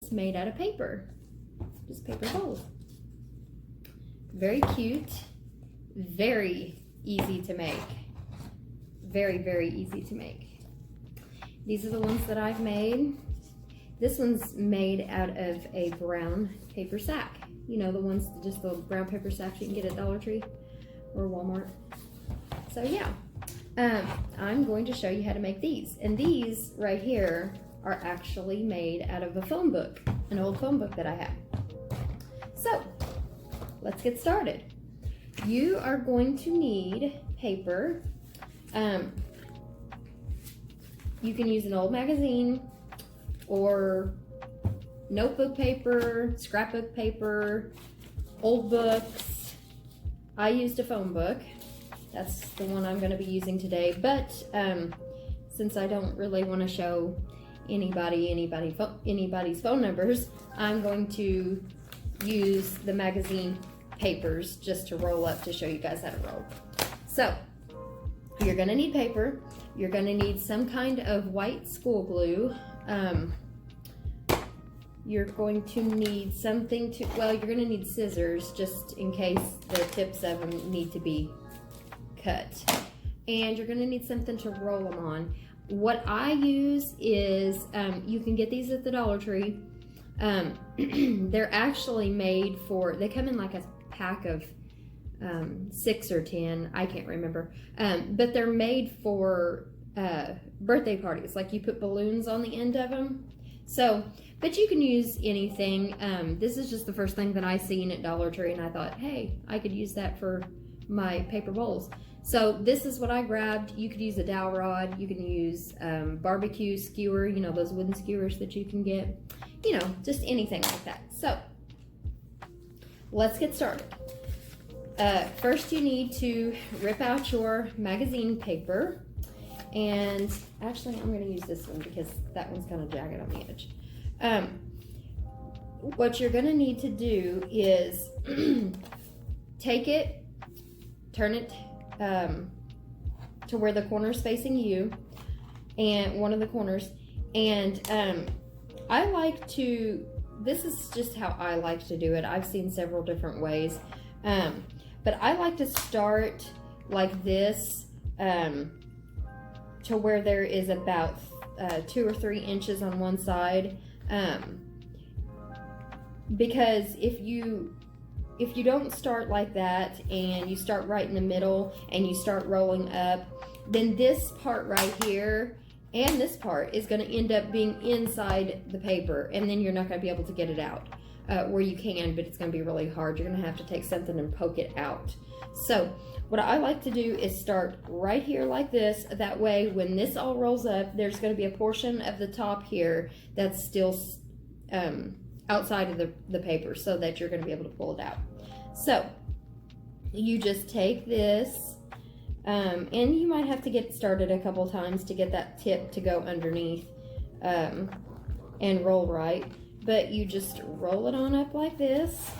It's made out of paper, just paper bowls. Very cute, very easy to make. Very, very easy to make. These are the ones that I've made. This one's made out of a brown paper sack. You know, the ones, just the brown paper sacks you can get at Dollar Tree or Walmart. So yeah, I'm going to show you how to make these. And these right here are actually made out of a phone book, an old phone book that I have. So let's get started. You are going to need paper. You can use an old magazine or notebook paper, scrapbook paper, old books. I used a phone book. That's the one I'm going to be using today, but since I don't really want to show anybody's phone numbers, I'm going to use the magazine papers just to roll up to show you guys how to roll. So you're going to need paper. You're going to need some kind of white school glue. You're going to need something to, well, you're going to need scissors just in case the tips of them need to be cut. And you're going to need something to roll them on. What I use is, you can get these at the Dollar Tree. They're actually made for, they come in like a pack of 6 or 10, I can't remember, but they're made for birthday parties, like you put balloons on the end of them. So, but you can use anything. This is just the first thing that I seen at Dollar Tree, and I thought, hey, I could use that for my paper bowls. So this is what I grabbed. You could use a dowel rod. You can use barbecue skewer, you know, those wooden skewers that you can get, you know, just anything like that. So let's get started. First you need to rip out your magazine paper, and actually I'm going to use this one because that one's kind of jagged on the edge. What you're going to need to do is take it, turn it to where the corner's facing you, and one of the corners, and I like to, this is just how I like to do it. I've seen several different ways, but I like to start like this to where there is about 2 or 3 inches on one side, because if you don't start like that and you start right in the middle and you start rolling up, then this part right here and this part is going to end up being inside the paper, and then you're not going to be able to get it out. Where you can, but it's going to be really hard. You're going to have to take something and poke it out. So what I like to do is start right here like this. That way when this all rolls up, there's going to be a portion of the top here that's still outside of the paper, so that you're going to be able to pull it out. So you just take this, and you might have to get started a couple times to get that tip to go underneath and roll right. But you just roll it on up like this.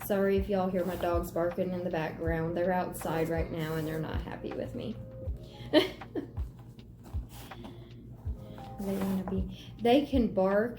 Sorry if y'all hear my dogs barking in the background. They're outside right now and they're not happy with me. They can bark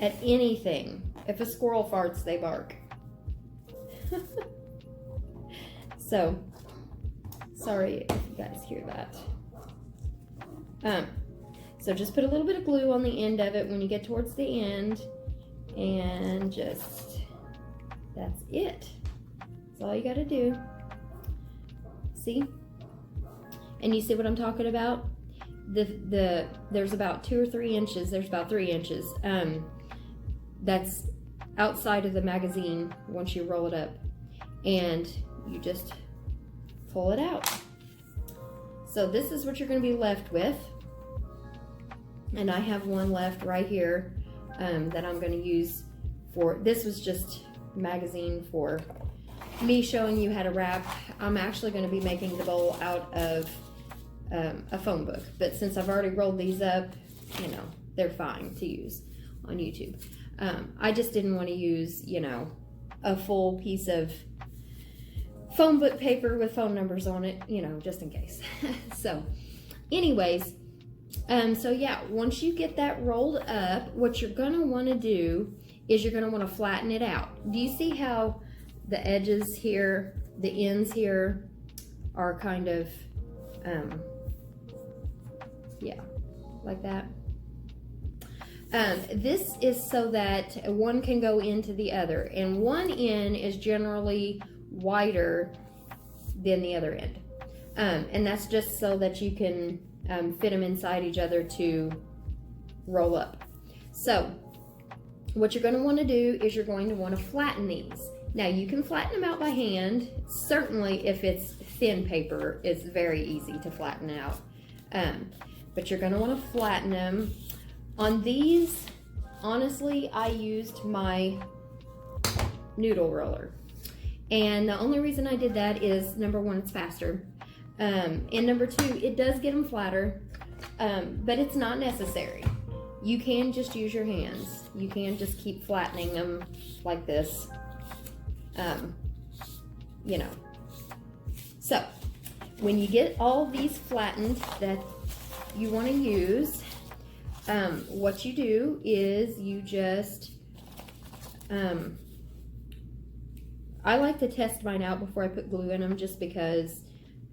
at anything. If a squirrel farts, they bark. So, sorry if you guys hear that. So just put a little bit of glue on the end of it when you get towards the end, and just, that's it. That's all you gotta do. See? And you see what I'm talking about? There's about 2 or 3 inches, there's about 3 inches, that's outside of the magazine once you roll it up, and you just pull it out. So this is what you're gonna be left with. And I have one left right here that I'm going to use for, this was just magazine for me showing you how to wrap. I'm actually going to be making the bowl out of a phone book, but since I've already rolled these up, you know, they're fine to use on YouTube. I just didn't want to use, you know, a full piece of phone book paper with phone numbers on it, you know, just in case. So anyways, So yeah, once you get that rolled up, what you're gonna wanna do is you're gonna wanna flatten it out. Do you see how the edges here, the ends here are kind of, yeah, like that? This is so that one can go into the other, and one end is generally wider than the other end. And that's just so that you can fit them inside each other to roll up. So what you're going to want to do is you're going to want to flatten these. Now you can flatten them out by hand. Certainly if it's thin paper, it's very easy to flatten out. But you're going to want to flatten them. On these, honestly, I used my noodle roller. And the only reason I did that is, number one, it's faster. And number two, it does get them flatter, but it's not necessary. You can just use your hands. You can just keep flattening them like this, you know. So, when you get all these flattened that you want to use, what you do is you just, I like to test mine out before I put glue in them, just because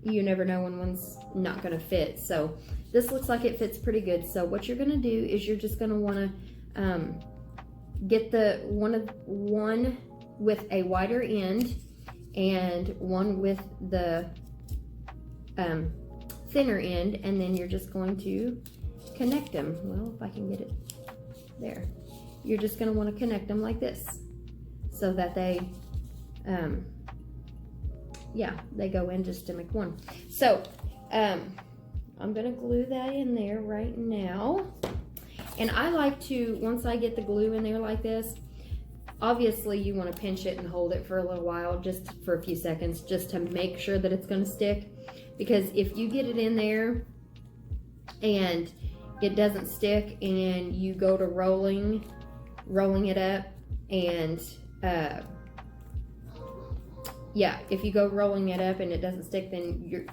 you never know when one's not going to fit. So this looks like it fits pretty good. So what you're going to do is you're just going to want to get the one with a wider end and one with the thinner end, and then you're just going to connect them. Well, if I can get it there, you're just going to want to connect them like this so that they yeah, they go in just to make one. So I'm gonna glue that in there right now. And I like to, once I get the glue in there like this, obviously you want to pinch it and hold it for a little while, just for a few seconds, just to make sure that it's going to stick. Because if you get it in there and it doesn't stick and you go to rolling it up, and yeah, if you go rolling it up and it doesn't stick, then you're,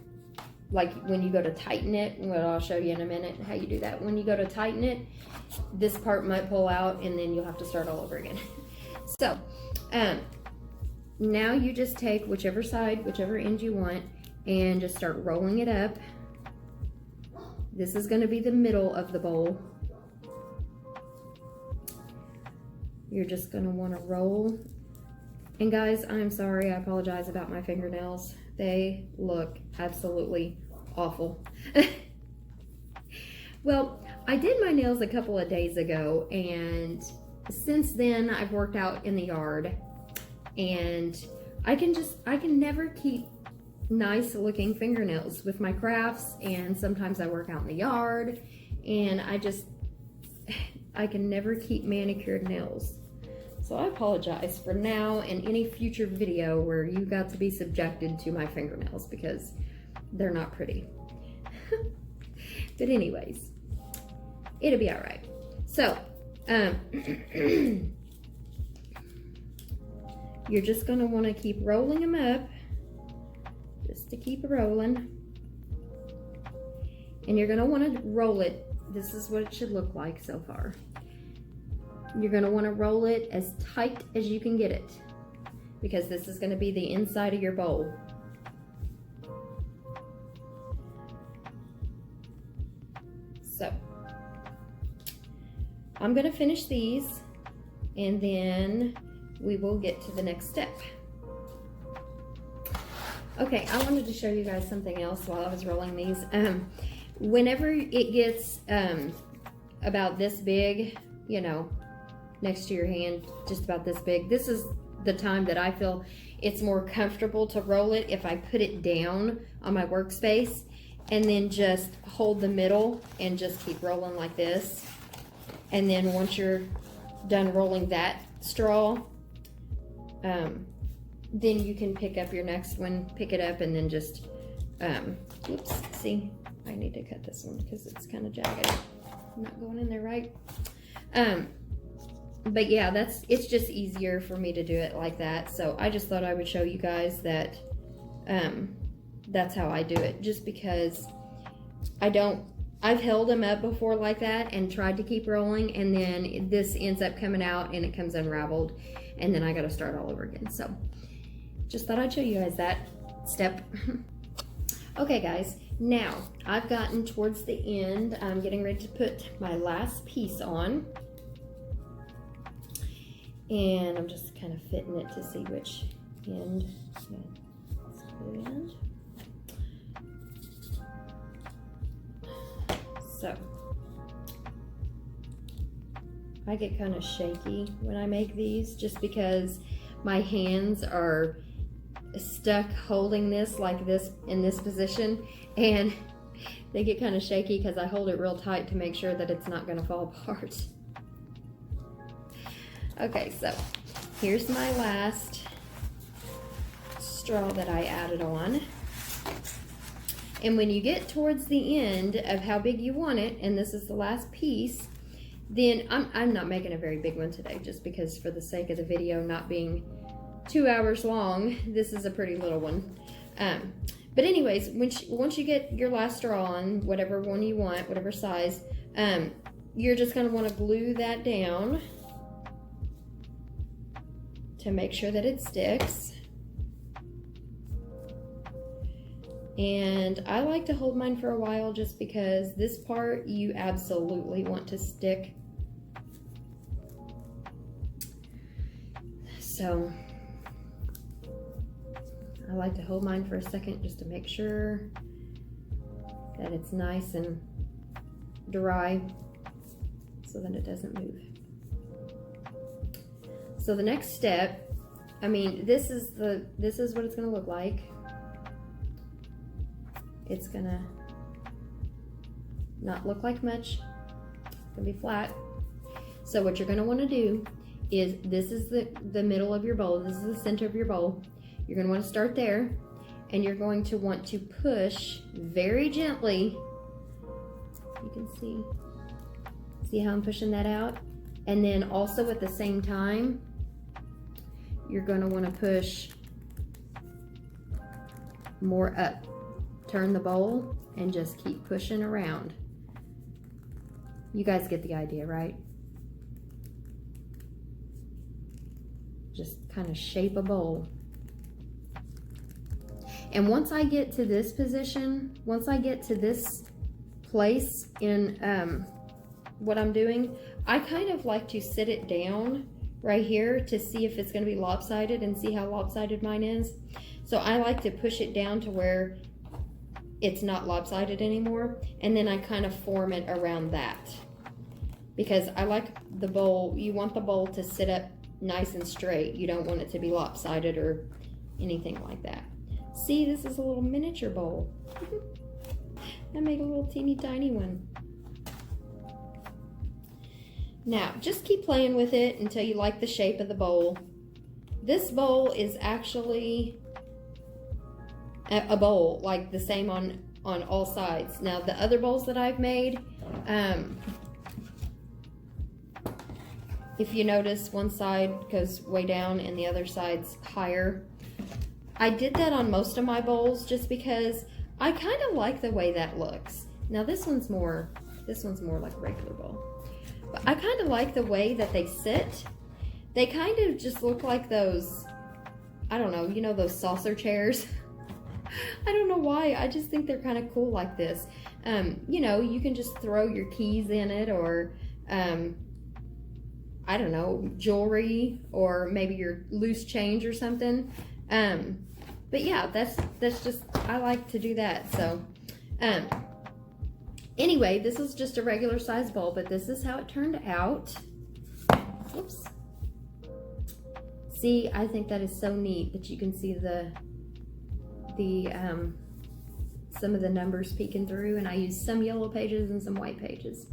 like when you go to tighten it, well, I'll show you in a minute how you do that. When you go to tighten it, this part might pull out and then you'll have to start all over again. So, now you just take whichever side, whichever end you want, and just start rolling it up. This is going to be the middle of the bowl. You're just going to want to roll. And guys, I'm sorry, I apologize about my fingernails. They look absolutely awful. Well, I did my nails a couple of days ago, and since then I've worked out in the yard, and I can never keep nice looking fingernails with my crafts, and sometimes I work out in the yard, and I can never keep manicured nails. So I apologize for now and any future video where you got to be subjected to my fingernails, because they're not pretty. But anyways, it'll be all right. So, you're just gonna wanna keep rolling them up, just to keep rolling. And you're gonna wanna roll it. This is what it should look like so far. You're going to want to roll it as tight as you can get it, because this is going to be the inside of your bowl. So I'm going to finish these, and then we will get to the next step. Okay, I wanted to show you guys something else while I was rolling these. Whenever it gets about this big, you know, next to your hand, just about this big, this is the time that I feel it's more comfortable to roll it if I put it down on my workspace and then just hold the middle and just keep rolling like this. And then once you're done rolling that straw, then you can pick up your next one, pick it up, and then just, oops, see, I need to cut this one because it's kind of jagged. I'm not going in there right. But yeah, it's just easier for me to do it like that. So I just thought I would show you guys that that's how I do it, just because I don't I've held them up before like that and tried to keep rolling, and then this ends up coming out and it comes unraveled, and then I got to start all over again. So just thought I'd show you guys that step. Okay guys, now I've gotten towards the end. I'm getting ready to put my last piece on, and I'm just kind of fitting it to see which end. That's good. So I get kind of shaky when I make these, just because my hands are stuck holding this like this in this position, and they get kind of shaky because I hold it real tight to make sure that it's not going to fall apart. Okay, so here's my last straw that I added on. And when you get towards the end of how big you want it, and this is the last piece, then I'm not making a very big one today, just because for the sake of the video not being 2 hours long, this is a pretty little one. But anyways, once you get your last straw on, whatever one you want, whatever size, you're just going to want to glue that down to make sure that it sticks. And I like to hold mine for a while, just because this part you absolutely want to stick. So I like to hold mine for a second just to make sure that it's nice and dry so that it doesn't move. So the next step, I mean, this is what it's going to look like. It's going to not look like much. It's going to be flat. So what you're going to want to do is, this is the middle of your bowl. This is the center of your bowl. You're going to want to start there, and you're going to want to push very gently. You can see how I'm pushing that out? And then also at the same time, you're going to want to push more up. Turn the bowl and just keep pushing around. You guys get the idea, right? Just kind of shape a bowl. And once I get to this position, once I get to this place in what I'm doing, I kind of like to sit it down right here to see if it's going to be lopsided and see how lopsided mine is. So I like to push it down to where it's not lopsided anymore, and then I kind of form it around that, because I like the bowl, you want the bowl to sit up nice and straight. You don't want it to be lopsided or anything like that. See, this is a little miniature bowl. I made a little teeny tiny one. Now, just keep playing with it until you like the shape of the bowl. This bowl is actually a bowl, like the same on all sides. Now, the other bowls that I've made, if you notice, one side goes way down and the other side's higher. I did that on most of my bowls just because I kind of like the way that looks. Now, this one's more like a regular bowl. But I kind of like the way that they sit. They kind of just look like those, I don't know, you know, those saucer chairs. I don't know why, I just think they're kind of cool like this. You know, you can just throw your keys in it, or I don't know, jewelry, or maybe your loose change or something. But yeah, that's just, I like to do that. So anyway, this is just a regular size bowl, but this is how it turned out. Whoops. See, I think that is so neat that you can see some of the numbers peeking through, and I used some yellow pages and some white pages.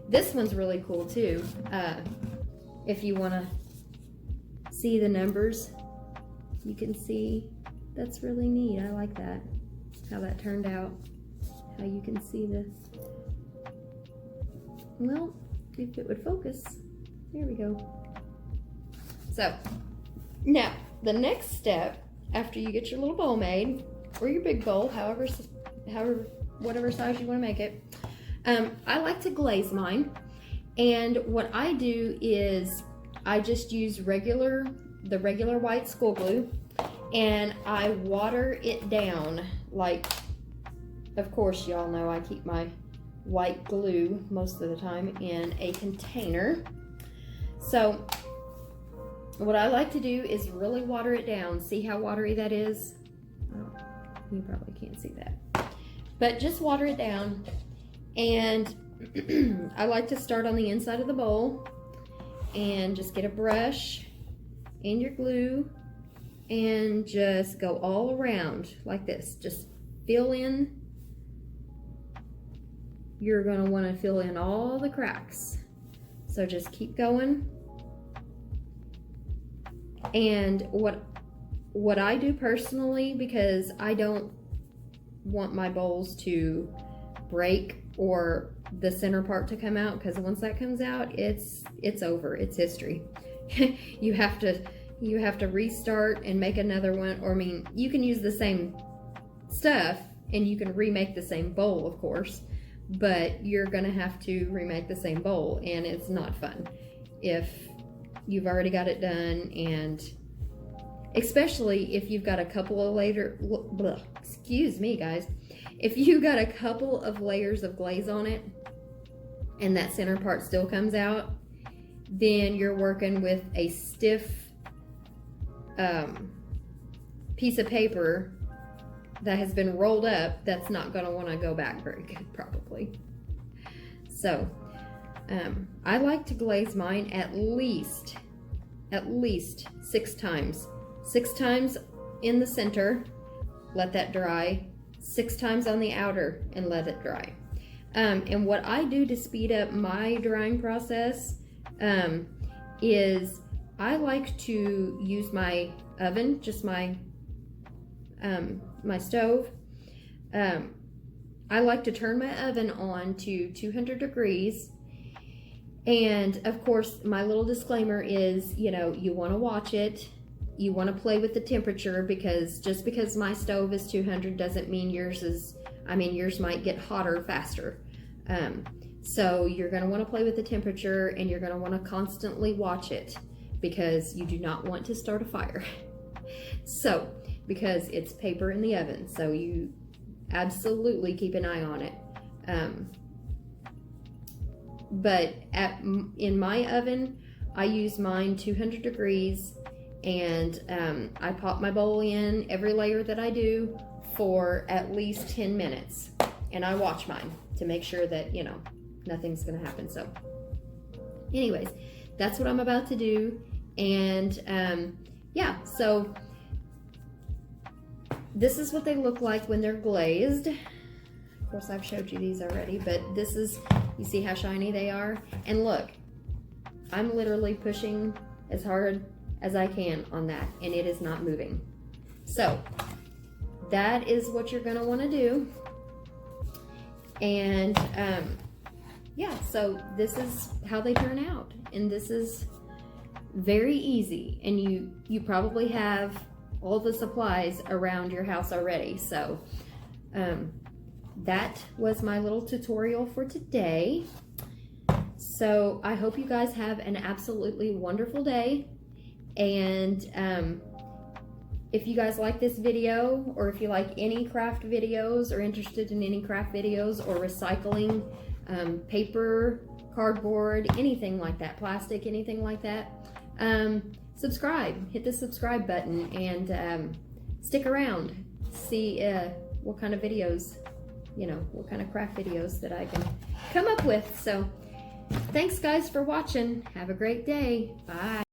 This one's really cool too. If you want to see the numbers, you can see. That's really neat. I like that, how that turned out, how you can see the, well, if it would focus. There we go. So now the next step, after you get your little bowl made, or your big bowl, whatever size you want to make it, I like to glaze mine, and what I do is I just use the regular white school glue, and I water it down. Like, of course, y'all know I keep my white glue most of the time in a container. So what I like to do is really water it down. See how watery that is? Oh, you probably can't see that. But just water it down. And I like to start on the inside of the bowl and just get a brush and your glue and just go all around like this. Just fill in. You're going to want to fill in all the cracks. So just keep going. And what I do personally, because I don't want my bowls to break or the center part to come out, because once that comes out, it's over. It's history. you have to restart and make another one. Or I mean, you can use the same stuff and you can remake the same bowl, of course, but you're gonna have to remake the same bowl, and it's not fun if you've already got it done. And especially if you've got a couple of excuse me guys, if you got a couple of layers of glaze on it and that center part still comes out, then you're working with a stiff piece of paper that has been rolled up that's not going to want to go back very good probably. So I like to glaze mine at least 6 times. 6 times in the center, let that dry. 6 times on the outer and let it dry. And what I do to speed up my drying process is I like to use my oven, just my my stove. I like to turn my oven on to 200 degrees. And of course, my little disclaimer is, you know, you want to watch it. You want to play with the temperature, because just because my stove is 200 doesn't mean yours is, I mean, yours might get hotter faster. So you're going to want to play with the temperature, and you're going to want to constantly watch it, because you do not want to start a fire. So, because it's paper in the oven, so you absolutely keep an eye on it. But in my oven, I use mine 200 degrees, and I pop my bowl in every layer that I do for at least 10 minutes. And I watch mine to make sure that, you know, nothing's gonna happen. So anyways, that's what I'm about to do. And yeah, so this is what they look like when they're glazed. Of course, I've showed you these already, but this is, you see how shiny they are? And look, I'm literally pushing as hard as I can on that, and it is not moving. So that is what you're gonna wanna do. And yeah, so this is how they turn out. And this is very easy. And you probably have all the supplies around your house already. So that was my little tutorial for today. So I hope you guys have an absolutely wonderful day. And if you guys like this video, or if you like any craft videos, or interested in any craft videos, or recycling, paper, cardboard, anything like that, plastic, anything like that, subscribe. Hit the subscribe button, and stick around. See what kind of videos, you know, what kind of craft videos that I can come up with. So thanks guys for watching. Have a great day. Bye.